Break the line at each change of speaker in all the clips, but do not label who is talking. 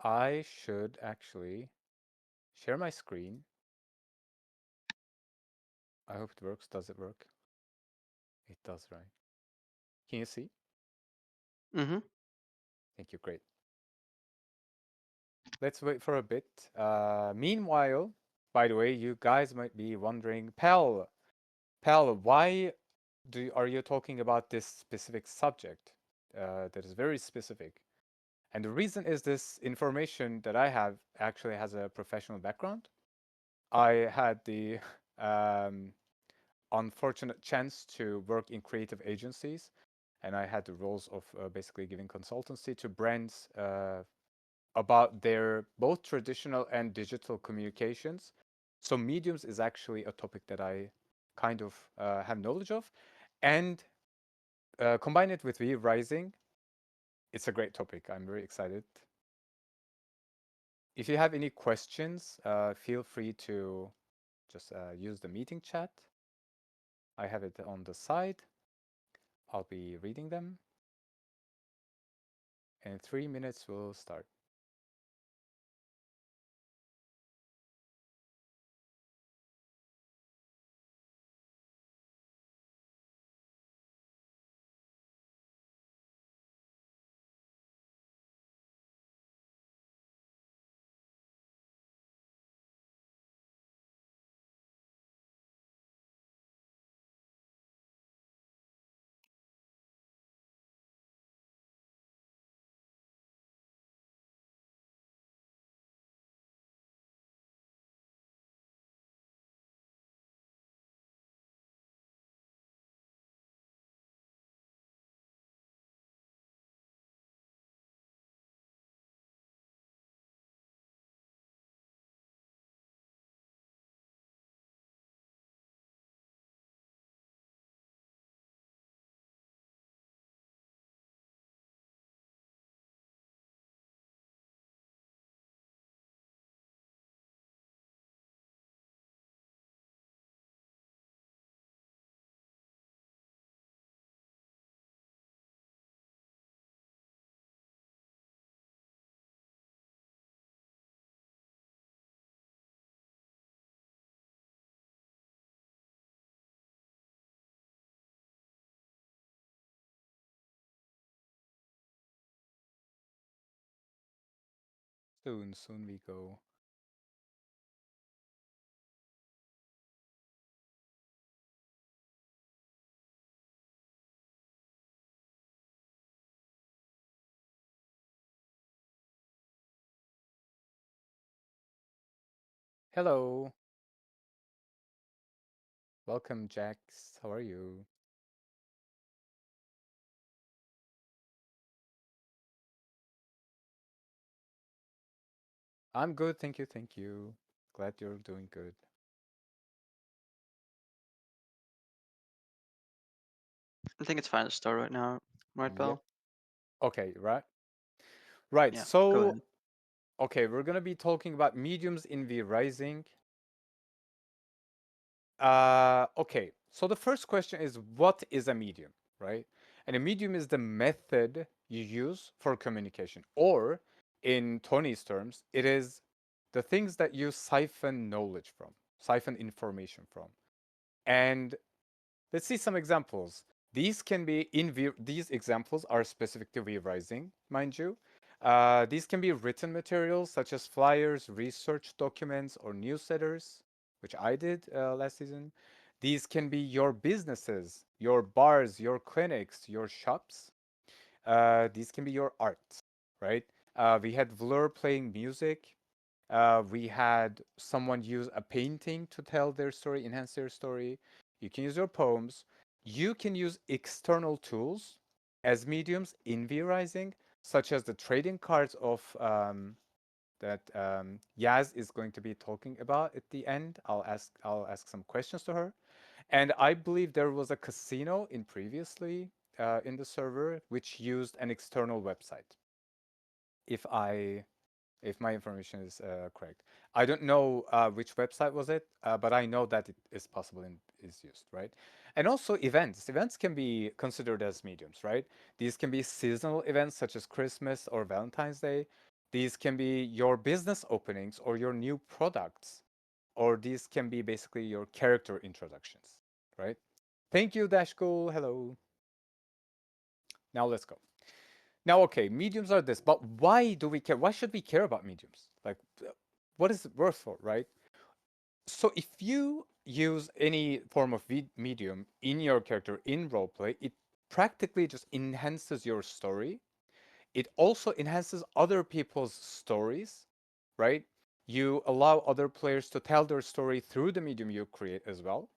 I should actually share my screen. I hope it works. Does it work? It does, right? Can you see?
Mm-hmm.
Thank you. Great. Let's wait for a bit. Meanwhile, by the way, you guys might be wondering, Pal, why are you talking about this specific subject that is very specific? And the reason is this information that I have actually has a professional background. I had the um, unfortunate chance to work in creative agencies, and I had the roles of basically giving consultancy to brands about their both traditional and digital communications. So mediums is actually a topic that I kind of have knowledge of, and combine it with V Rising. It's a great topic. I'm very excited. If you have any questions, feel free to just use the meeting chat. I have it on the side. I'll be reading them. In 3 minutes, we'll start. Soon we go. Hello, welcome, Jax. How are you? I'm good, thank you, thank you. Glad you're doing good.
I think it's fine to start right now, right,
Yep.
Bell?
Okay, right. Right.
Yeah, go
So,
ahead.
okay, we're gonna be talking about mediums in V Rising. Okay. So the first question is, what is a medium, right? And a medium is the method you use for communication, or in Tony's terms, it is the things that you siphon knowledge from, siphon information from. And let's see some examples. These can be these examples are specific to V Rising, mind you. These can be written materials such as flyers, research documents, or newsletters, which I did last season. These can be your businesses, your bars, your clinics, your shops. These can be your art, right? We had Vlur playing music. We had someone use a painting to tell their story, enhance their story. You can use your poems. You can use external tools as mediums in V-Rising, such as the trading cards of that Yaz is going to be talking about at the end. I'll ask some questions to her. And I believe there was a casino in previously in the server which used an external website. If I if my information is correct. I don't know which website was it, but I know that it is possible and is used, right? And also events. Events can be considered as mediums, right? These can be seasonal events such as Christmas or Valentine's Day, These can be your business openings or your new products, or these can be basically your character introductions, right? Thank you, Dashkul. Hello. Now let's go. Now, okay, mediums are this, but why do we care? Why should we care about mediums? Like, what is it worth for, right? So, if you use any form of medium in your character in roleplay, it practically just enhances your story. It also enhances other people's stories, right? You allow other players to tell their story through the medium you create as well.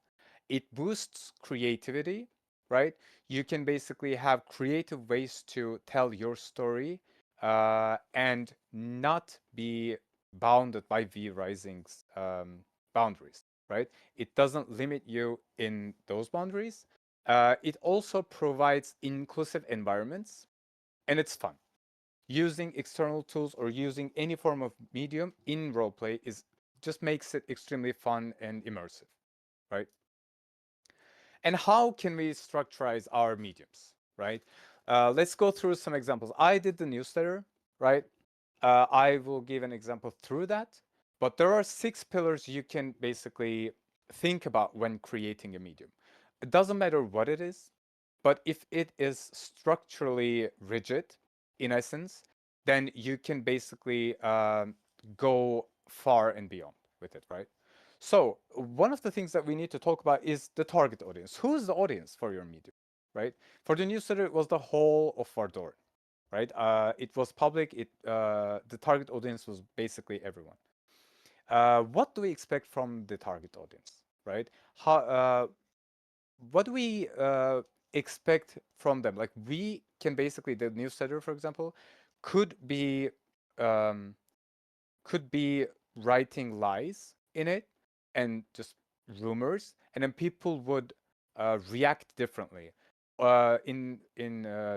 It boosts creativity, right? You can basically have creative ways to tell your story and not be bounded by V Rising's boundaries, right? It doesn't limit you in those boundaries. It also provides inclusive environments, and it's fun. Using external tools or using any form of medium in roleplay is just makes it extremely fun and immersive, right? And how can we structurize our mediums, right? Let's go through some examples. I did the newsletter, right? I will give an example through that, but there are 6 pillars you can basically think about when creating a medium. It doesn't matter what it is, but if it is structurally rigid, in essence, then you can basically go far and beyond with it, right? So one of the things that we need to talk about is the target audience. Who is the audience for your medium, right? For the newsletter, it was the whole of Vardoran, right? It was public. The target audience was basically everyone. What do we expect from the target audience, right? What do we expect from them? Like we can basically the newsletter, for example, could be um, could be writing lies in it and just rumors, and then people would react differently. In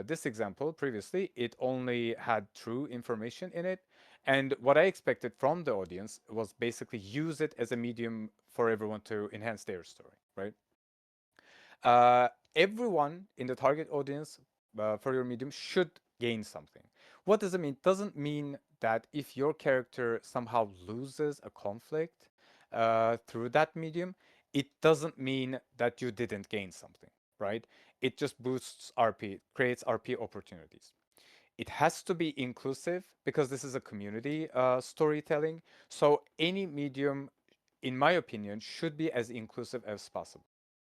this example previously, it only had true information in it, and what I expected from the audience was basically use it as a medium for everyone to enhance their story, right? uh, Everyone in the target audience for your medium should gain something. What does it mean? It doesn't mean that if your character somehow loses a conflict through that medium, it doesn't mean that you didn't gain something, right? It just boosts RP, creates RP opportunities. It has to be inclusive because this is a community storytelling. So any medium, in my opinion, should be as inclusive as possible,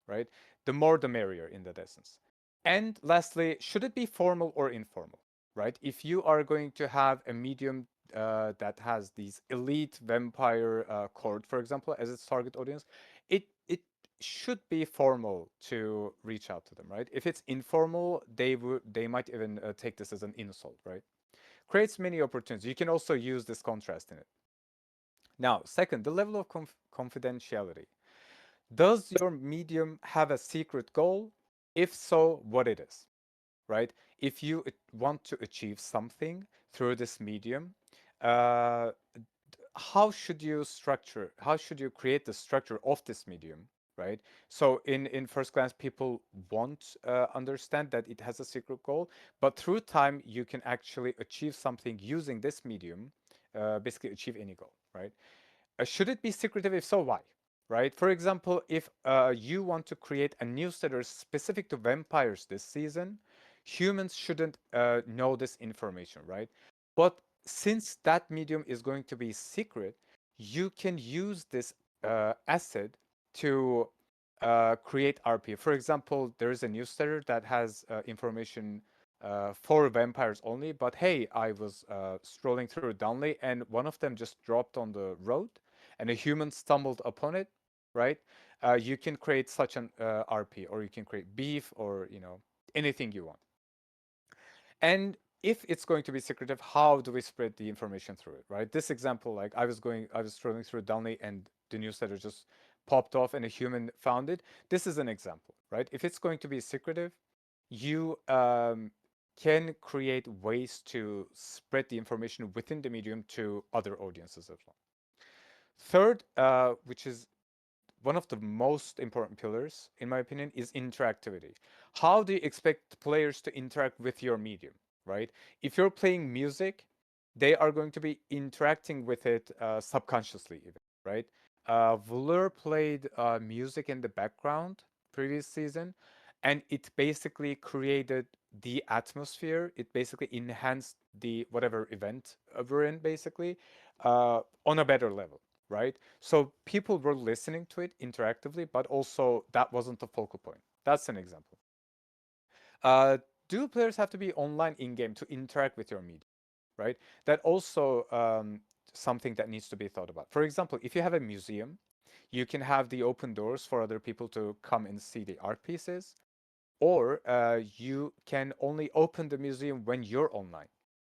right? The more the merrier in that essence. And lastly, should it be formal or informal, right? If you are going to have a medium that has these elite vampire court, for example, as its target audience, it should be formal to reach out to them, right? If it's informal, they might even take this as an insult, right? Creates many opportunities. You can also use this contrast in it. Now, second, the level of confidentiality. Does your medium have a secret goal? If so, what it is, right? If you want to achieve something through this medium, uh, how should you structure? How should you create the structure of this medium, right? So in first glance, people won't understand that it has a secret goal, but through time, you can actually achieve something using this medium, basically achieve any goal, right? Should it be secretive? If so, why? Right? For example, if you want to create a newsletter specific to vampires this season, humans shouldn't know this information, right? But since that medium is going to be secret, you can use this asset to create RP. For example, there is a newsletter that has information for vampires only, but hey, I was strolling through Downley and one of them just dropped on the road and a human stumbled upon it, right? You can create such an RP, or you can create beef, or anything you want. And if it's going to be secretive, how do we spread the information through it, right? This example, like I was scrolling through Downley and the newsletter just popped off and a human found it. This is an example, right? If it's going to be secretive, you can create ways to spread the information within the medium to other audiences as well. Third, which is one of the most important pillars, in my opinion, is interactivity. How do you expect players to interact with your medium, right? If you're playing music, they are going to be interacting with it subconsciously, even, right? Vlur played music in the background previous season, and it basically created the atmosphere. It basically enhanced the whatever event we're in, basically, on a better level, right? So people were listening to it interactively, but also that wasn't the focal point. That's an example. Uh, do players have to be online in game to interact with your media, right? That also something that needs to be thought about. For example, if you have a museum, you can have the open doors for other people to come and see the art pieces, or you can only open the museum when you're online,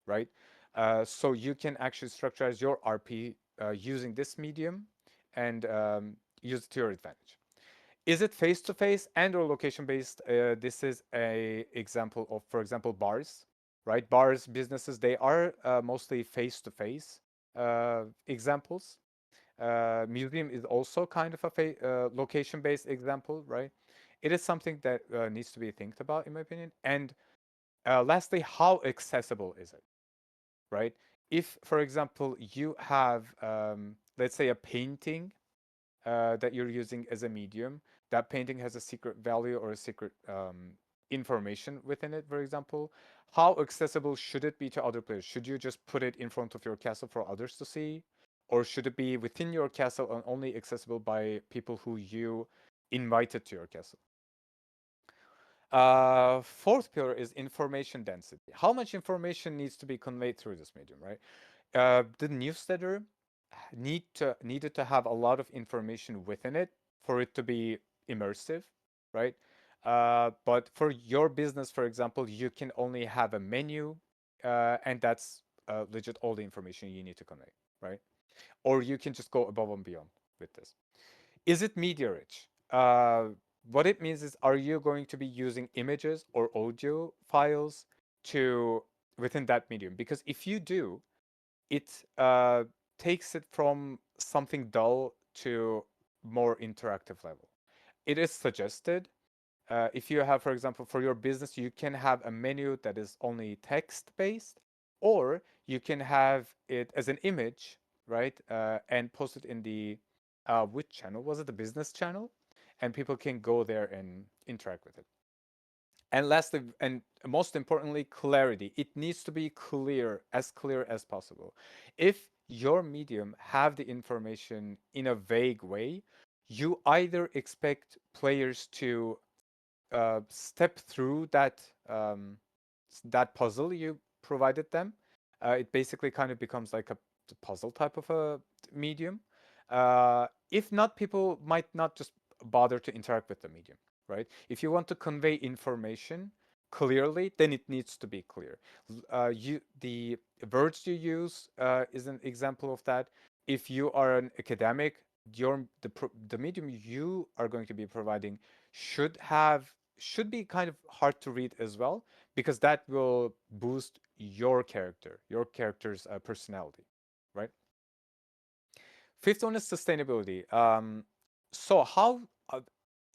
right? So you can actually structurize your RP using this medium and use it to your advantage. Is it face to face and or location based? This is a example of, for example, bars, right? Bars, businesses, they are mostly face to face examples. Museum is also kind of a location based example, right? It is something that needs to be think about, in my opinion. And lastly, how accessible is it, right? If, for example, you have, let's say, a painting that you're using as a medium, that painting has a secret value or a secret information within it, for example, how accessible should it be to other players? Should you just put it in front of your castle for others to see? Or should it be within your castle and only accessible by people who you invited to your castle? Fourth pillar is information density. How much information needs to be conveyed through this medium, right? The newsletter needed to have a lot of information within it for it to be immersive, right? But for your business, for example, you can only have a menu, and that's legit all the information you need to convey, right? Or you can just go above and beyond with this. Is it media rich? What it means is, are you going to be using images or audio files to within that medium? Because if you do, it takes it from something dull to more interactive level. It is suggested if you have, for example, for your business, you can have a menu that is only text based, or you can have it as an image, right? And post it in the which channel was it? The business channel, and people can go there and interact with it. And lastly, and most importantly, clarity. It needs to be clear as possible. If your medium have the information in a vague way, you either expect players to step through that puzzle you provided them. It basically kind of becomes like a puzzle type of a medium. If not, people might not just bother to interact with the medium, right? If you want to convey information clearly, then it needs to be clear. The words you use is an example of that. If you are an academic, the medium you are going to be providing should be kind of hard to read as well, because that will boost your character's personality, right? Fifth one is sustainability. So how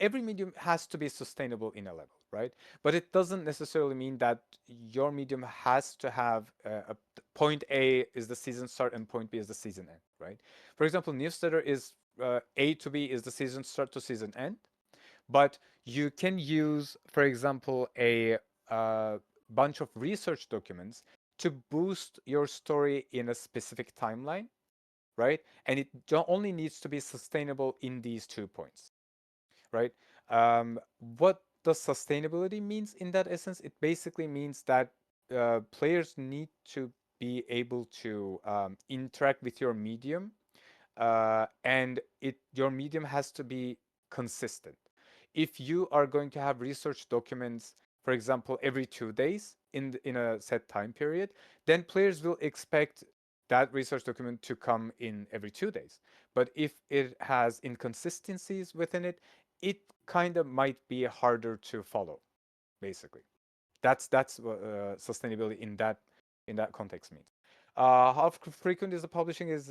every medium has to be sustainable in a level, right? But it doesn't necessarily mean that your medium has to have a point A is the season start and point B is the season end, right? For example, newsletter is A to B is the season start to season end, but you can use, for example, a uh, bunch of research documents to boost your story in a specific timeline, right? And it only needs to be sustainable in these 2 points, right? What does sustainability means in that essence? It basically means that players need to be able to interact with your medium, and your medium has to be consistent. If you are going to have research documents, for example, every 2 days in a set time period, then players will expect that research document to come in every 2 days. But if it has inconsistencies within it, it kind of might be harder to follow. Basically, that's what sustainability in that context means. How frequent is the publishing? Is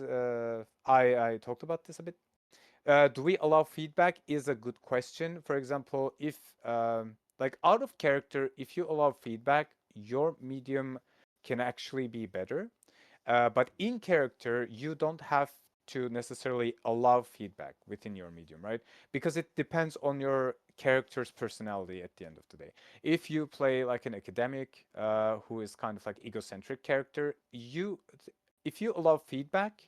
I talked about this a bit. Do we allow feedback? Is a good question. For example, if like out of character, if you allow feedback, your medium can actually be better. But in character, you don't have to necessarily allow feedback within your medium, right? Because it depends on your character's personality at the end of the day. If you play like an academic who is kind of like egocentric character, if you allow feedback,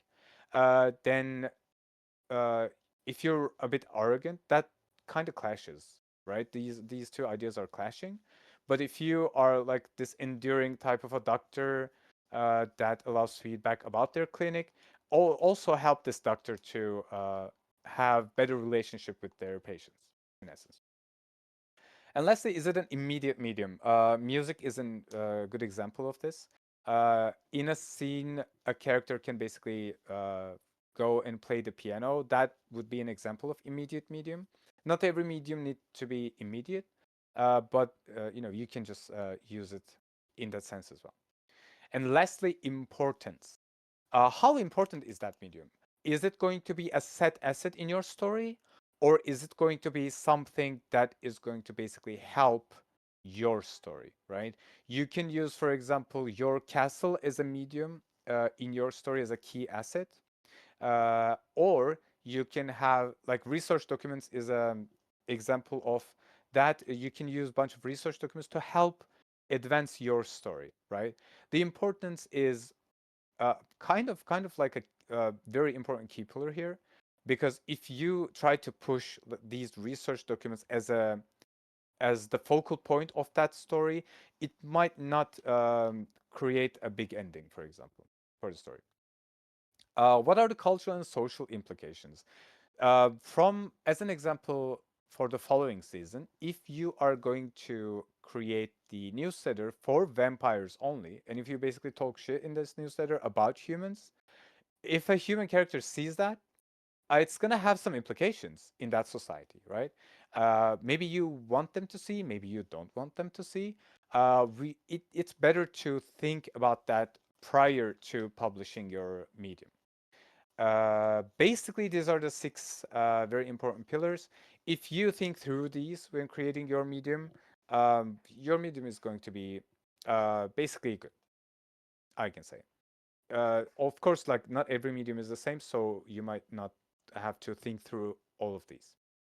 then uh, if you're a bit arrogant, that kind of clashes, right? These two ideas are clashing. But if you are like this enduring type of a doctor that allows feedback about their clinic, also help this doctor to have better relationship with their patients, in essence. And lastly, is it an immediate medium? Music is a good example of this. In a scene, a character can basically go and play the piano. That would be an example of immediate medium. Not every medium need to be immediate, but you can just use it in that sense as well. And lastly, importance. How important is that medium? Is it going to be a set asset in your story, or is it going to be something that is going to basically help your story, right? You can use, for example, your castle as a medium in your story as a key asset, or you can have like research documents is an example of that. You can use a bunch of research documents to help advance your story, right? The importance is kind of like a very important key pillar here, because if you try to push these research documents as the focal point of that story, it might not create a big ending, for example, for the story. What are the cultural and social implications? From as an example for the following season, if you are going to create the newsletter for vampires only, and if you basically talk shit in this newsletter about humans, if a human character sees that, it's gonna have some implications in that society, right? Maybe you want them to see, maybe you don't want them to see. It's better to think about that prior to publishing your medium. Basically, these are the six very important pillars. If you think through these when creating your medium is going to be basically good, I can say. Of course, like not every medium is the same, so you might not have to think through all of these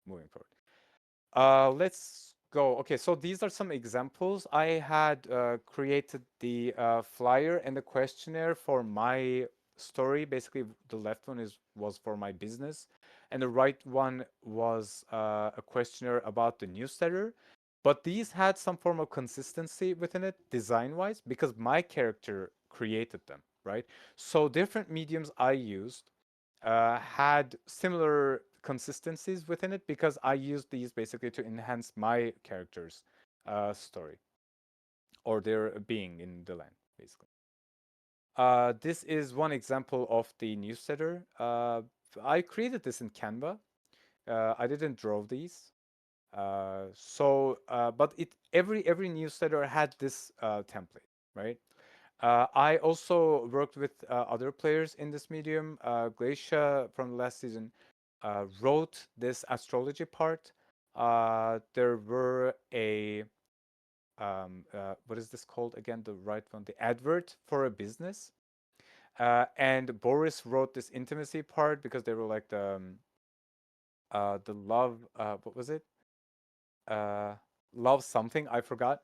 moving forward. Let's go. Okay, so these are some examples. I had created the flyer and the questionnaire for my story. Basically, the left one was for my business, and the right one was a questionnaire about the newsletter. But these had some form of consistency within it, design-wise, because my character created them, right? So different mediums I used had similar consistencies within it because I used these basically to enhance my character's story or their being in the land, basically. This is one example of the newsletter. I created this in Canva. I didn't draw these. But every newsletter had this template, right? I also worked with other players in this medium. Glacia from the last season wrote this astrology part. There were a what is this called again? The right one, the advert for a business. And Boris wrote this intimacy part because they were like the love. What was it? Uh, Love something. I forgot.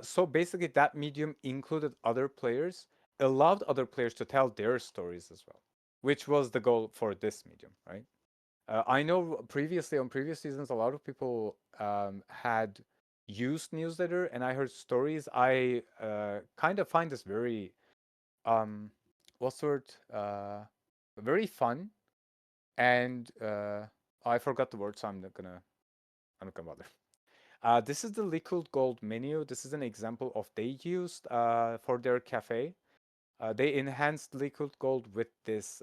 So basically, that medium included other players, allowed other players to tell their stories as well, which was the goal for this medium, right? I know previously on previous seasons, a lot of people had used newsletter, and I heard stories. I kind of find this very what sort very fun, and I forgot the word, so I'm not gonna bother. This is the liquid gold menu. This is an example of they used for their cafe. They enhanced liquid gold with this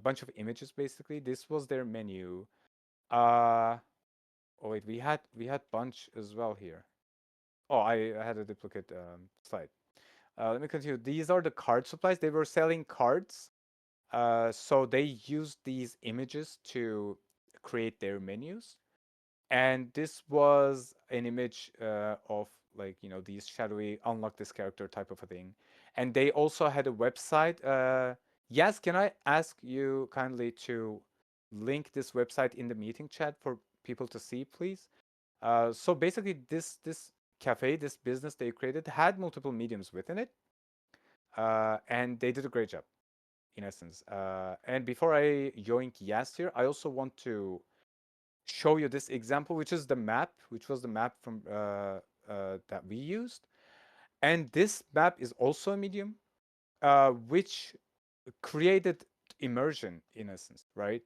bunch of images. Basically, this was their menu. Uh, oh wait, we had bunch as well here. Oh, I had a duplicate slide. Let me continue. These are the card supplies. They were selling cards. So they used these images to create their menus. And this was an image of like these shadowy unlock this character type of a thing. and they also had a website. Yes, can I ask you kindly to link this website in the meeting chat for people to see, please? So basically, this cafe, this business they created, had multiple mediums within it, and they did a great job in essence. And before I yoink Yas here, I also want to show you this example, which is the map, which was the map from that we used. And this map is also a medium, which created immersion in essence, right?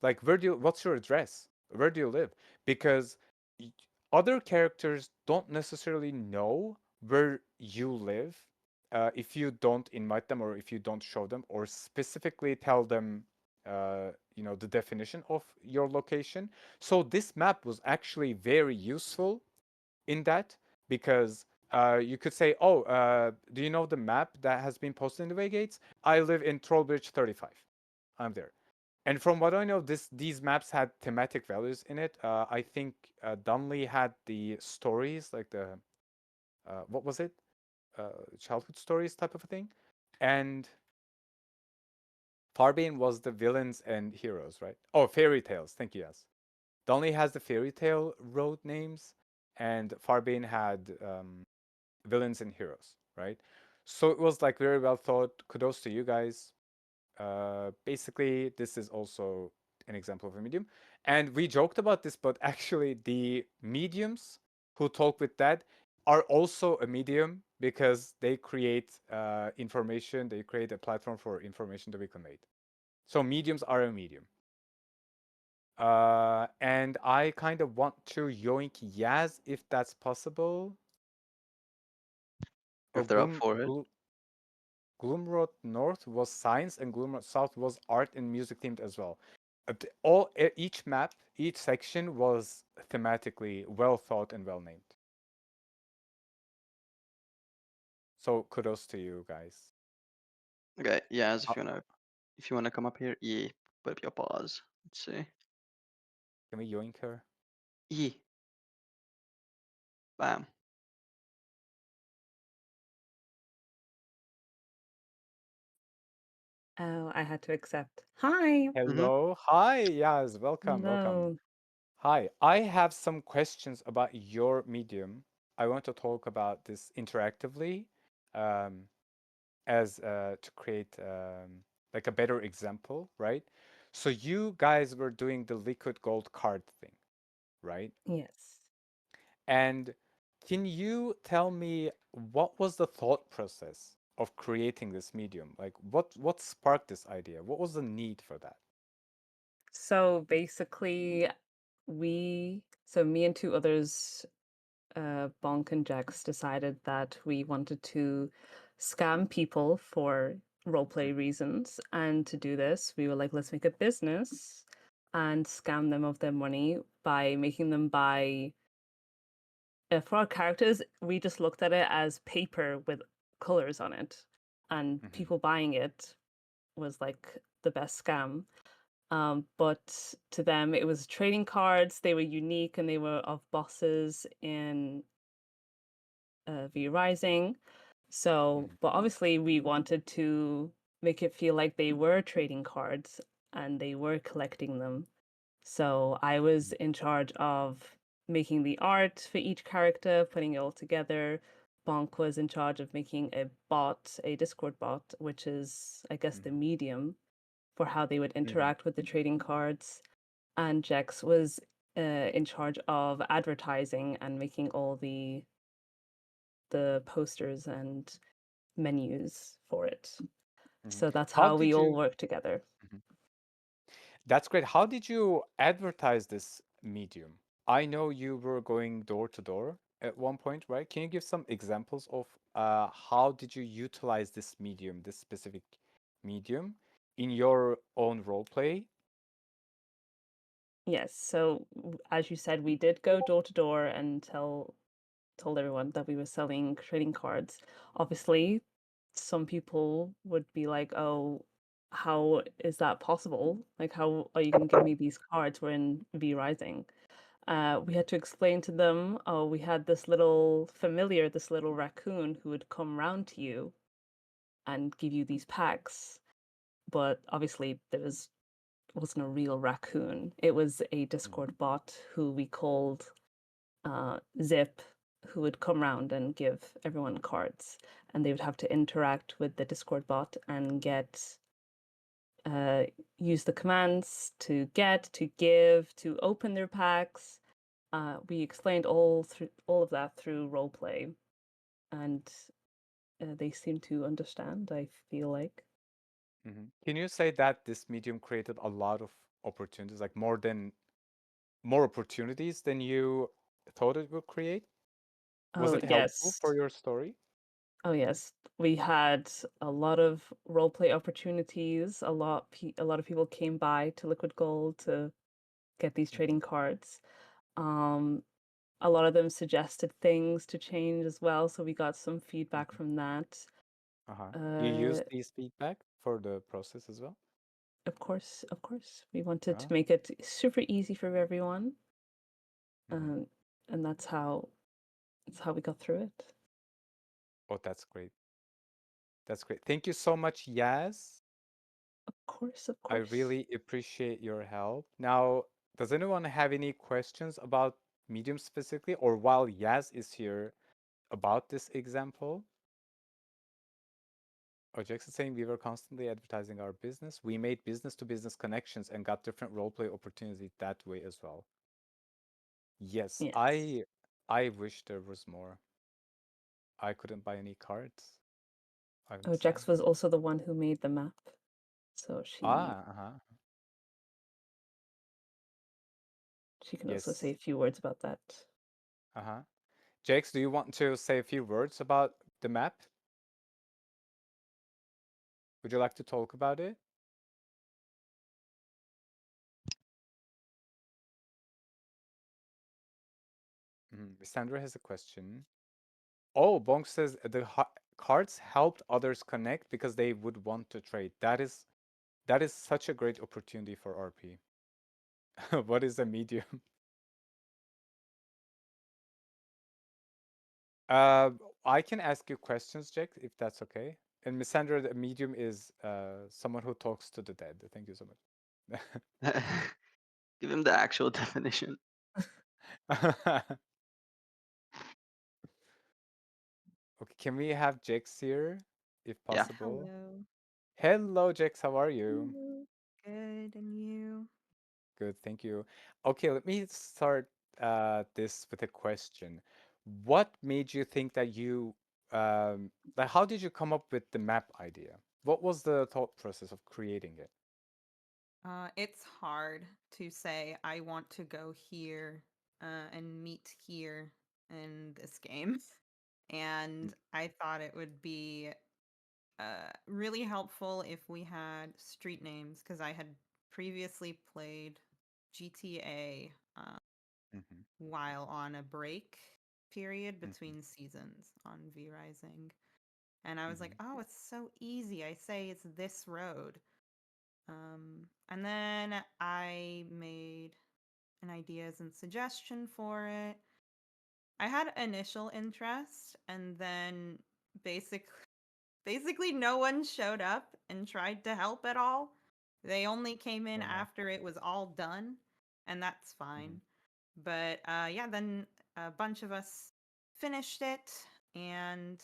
Like, what's your address? Where do you live? Because other characters don't necessarily know where you live if you don't invite them or if you don't show them or specifically tell them, the definition of your location. So this map was actually very useful in that because you could say, "Oh, do you know the map that has been posted in the Waygates? I live in Trollbridge 35. I'm there." And from what I know, these maps had thematic values in it. I think Dunley had the stories, like the what was it, childhood stories type of a thing, and Farbane was the villains and heroes, right? Oh, fairy tales. Thank you. Yes, Dunley has the fairy tale road names, and Farbane had villains and heroes, right? So it was like very well thought. Kudos to you guys. Basically, this is also an example of a medium. And we joked about this, but actually, the mediums who talk with that are also a medium because they create information, they create a platform for information to be conveyed. So, mediums are a medium. And I kind of want to yoink Yaz if that's possible. Oh,
If they're up for it.
Gloomroad North was science, and Gloomroad South was art and music themed as well. Each map, each section was thematically well thought and well named. So kudos to you guys.
Okay, yeah, as
How,
if you wanna come up here, yeah, put up your paws. Let's see.
can we yoink her?
Yeah, bam.
Oh, I had to accept. Hi.
Mm-hmm.
Hello, hi, yes, welcome, welcome.
Hello.
Hi, I have some questions about your medium. I want to talk about this interactively, um, as to create like a better example, right? So you guys were doing the liquid gold card thing, right?
Yes.
And can you tell me what was the thought process of creating this medium? Like what sparked this idea? What was the need for that?
So basically, me and two others, Bonk and Jax, decided that we wanted to scam people for roleplay reasons. And to do this, we were like, let's make a business and scam them of their money by making them buy. For our characters, we just looked at it as paper with colors on it, and
Mm-hmm.
people buying it was like the best scam. But to them, it was trading cards. They were unique and they were of bosses in V Rising. So,
Mm-hmm.
but obviously, we wanted to make it feel like they were trading cards and they were collecting them. So I was in charge of making the art for each character, putting it all together. Bonk was in charge of making a bot, a Discord bot, which is, I guess, the
Mm-hmm.
medium for how they would
Mm-hmm.
interact with the trading cards. And Jex was in charge of advertising and making all the posters and menus for it.
Mm-hmm.
So that's
How
how
did
we all
you
work together.
Mhm. That's great. How did you advertise this medium? I know you were going door to door at one point, right? Can you give some examples of how did you utilize this medium, this specific medium, in your own role play?
Yes. So as you said, we did go door to door and told everyone that we were selling trading cards. Obviously, some people would be like, "Oh, how is that possible? Like, how are you going to give me these cards? We're in V Rising." We had to explain to them, "Oh, we had this little familiar, this little raccoon who would come round to you and give you these packs. But obviously, wasn't a real raccoon. It was a
Mhm.
Discord bot who we called Zip, who would come around and give everyone cards, and they would have to interact with the Discord bot and get uh, use the commands to get, to give, to open their packs. We explained all of that through roleplay, and they seem to understand. I feel like.
Can you say that this medium created a lot of opportunities, like more opportunities than you thought it would create? Was
Oh
it helpful
yes,
for your story?
oh yes. We had a lot of roleplay opportunities. A lot of people came by to Liquid Gold to get these
Mhm.
trading cards. Um, a lot of them suggested things to change as well, so we got some feedback
Mhm.
from that.
Uh-huh. You use
Uh,
these feedback for the process as well?
of course, we wanted to
Oh.
make it super easy for everyone,
Hmm.
um, and that's how we got through it.
Oh, that's great. That's great. Thank you so much, Yaz.
Of
I
course.
really appreciate your help. Now, does anyone have any questions about Medium specifically, or while Yaz is here about this example? Oh, Jackson saying we were constantly advertising our business. We made business to business connections and got different roleplay opportunities that way as well. Yes,
Yes.
I wish there was more. I couldn't buy any cards. I'm
Oh,
sad.
Jex was also the one who made the map, so
Ah, uh-huh.
she can also say
Yes.
a few words about that.
Uh-huh. Jakes, do you want to say a few words about the map? Would you like to talk about it? Sandra has a question. Oh, Bonk says the cards helped others connect because they would want to trade. That is such a great opportunity for RP. What is a medium? Uh, I can ask you questions, Jack, if that's okay. And Miss Sandra, the medium is someone who talks to the dead. Thank you so much.
Give him the actual definition.
Okay, can we have Jax here, if
Yeah.
possible?
Hello.
Hello, Jax. How are you?
Hello. Good, and you?
Good, thank you. Okay, let me start this with a question. What made you think that like, how did you come up with the map idea? What was the thought process of creating it?
It's hard to say I want to go here and meet here in this game.
Mm,
And I thought it would be really helpful if we had street names because I had previously played GTA
mhm,
while on a break period
mhm,
between seasons on V Rising. And I was like,
mhm,
oh, it's so easy. I say it's this road. And then I made an ideas and suggestion for it. I had initial interest, and then basic, basically no one showed up and tried to help at all. They only came in
uh-huh,
after it was all done, and that's
mhm,
fine. But yeah, then a bunch of us finished it, and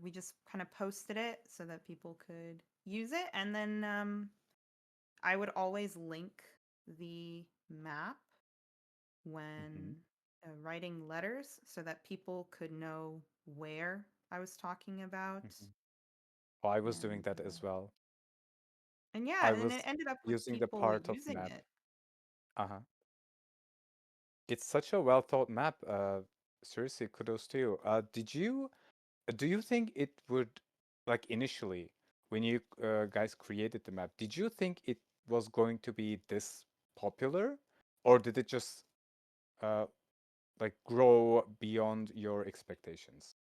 we just kind of posted it so that people could use it, and then I would always link the map
mhm,
when writing letters so that people could know where I was talking about.
mhm. Oh, I was doing
And
that as well.
yeah,
I
and it
was
ended up with
using the
people
part of
using
map.
it.
Uh-huh. It's such a well thought map. Seriously, kudos to you. Do you think it would, like initially, when you guys created the map, did you think it was going to be this popular, or did it just uh, like grow beyond your expectations?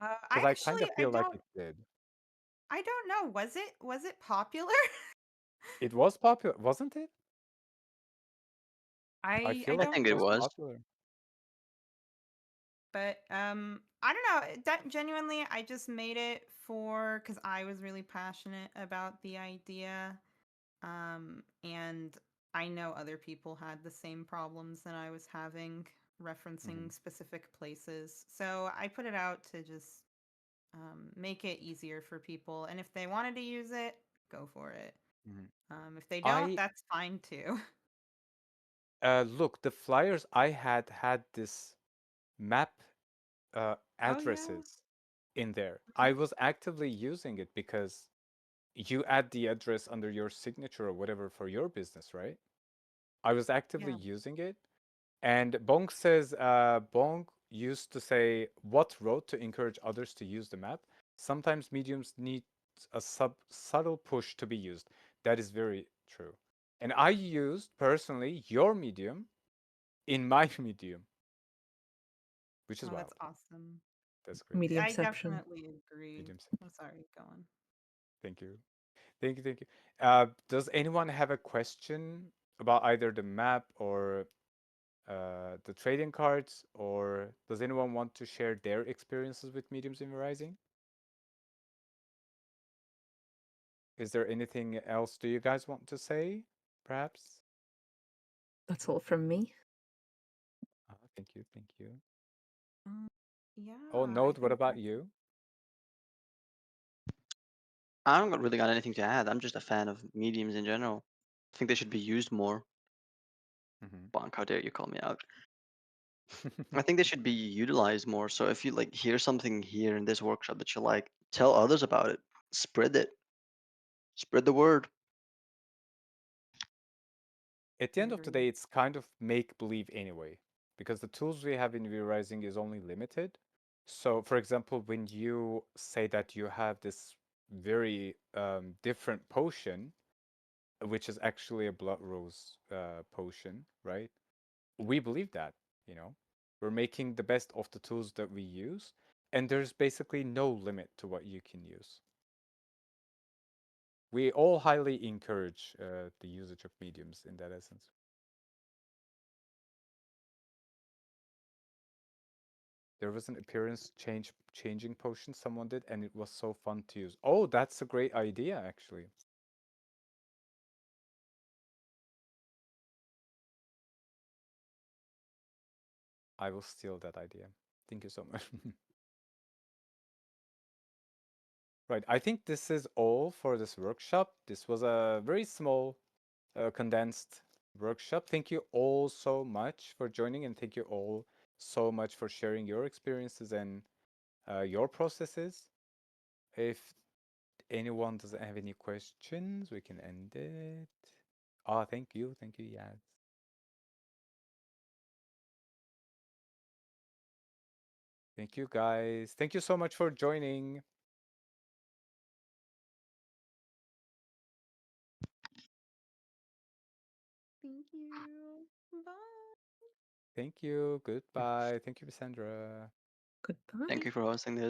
I
Because I kind
actually
of feel like it did.
I don't know. Was it popular?
It was popular, wasn't it? I
I
feel
I
like
I
it
don't
think it
was
know,
was.
popular.
but I don't know. Genuinely, I just made it for because I was really passionate about the idea. And I know other people had the same problems that I was having
Mhm,
referencing specific places. So I put it out to just make it easier for people. And if they wanted to use it, go for it.
mhm.
If they don't,
I
that's fine too.
look, the flyers I had this map
Oh, yeah.
addresses in there. I was actively using it because you add the address under your signature or whatever for your business, right? I was actively
Yeah.
using it. And Bong says, Bong used to say, what road to encourage others to use the map? Sometimes mediums need a subtle push to be used. That is very true. And I used personally your medium in my medium, which is
Oh, that's
wild.
awesome.
That's great.
Mediumception.
I definitely agree.
Medium.
I'm sorry, go on.
Thank you. Thank you. Thank you. Does anyone have a question about either the map or the trading cards, or does anyone want to share their experiences with mediums in Rising? Is there anything else do you guys want to say, perhaps?
That's all from me.
Thank you. Thank you.
Um, yeah,
Oh,
I
Node, what
think
about
that's
you?
I don't really got anything to add. I'm just a fan of mediums in general. I think they should be used more.
Hmm.
Bonk, how dare you call me out? I think they should be utilized more. So if you like hear something here in this workshop that you like, tell others about it. Spread it. Spread the word.
At the
I
end of the
agree.
day, it's kind of make believe anyway, because the tools we have in V-Rising is only limited. So, for example, when you say that you have this very different potion, which is actually a blood rose potion, right? We believe that, you know, we're making the best of the tools that we use, and there's basically no limit to what you can use. We all highly encourage the usage of mediums in that essence. There was an appearance changing potion someone did, and it was so fun to use. Oh, that's a great idea, actually. I will steal that idea. Thank you so much. Right, I think this is all for this workshop. This was a very small, condensed workshop. Thank you all so much for joining, and thank you all so much for sharing your experiences and your processes. If anyone doesn't have any questions, we can end it. Ah, thank you. Thank you, Yaz. Thank you, guys. Thank you so much for joining.
Thank you. Bye.
Thank you. Goodbye. Thank you, Sandra.
Thank
Goodbye.
you for hosting this.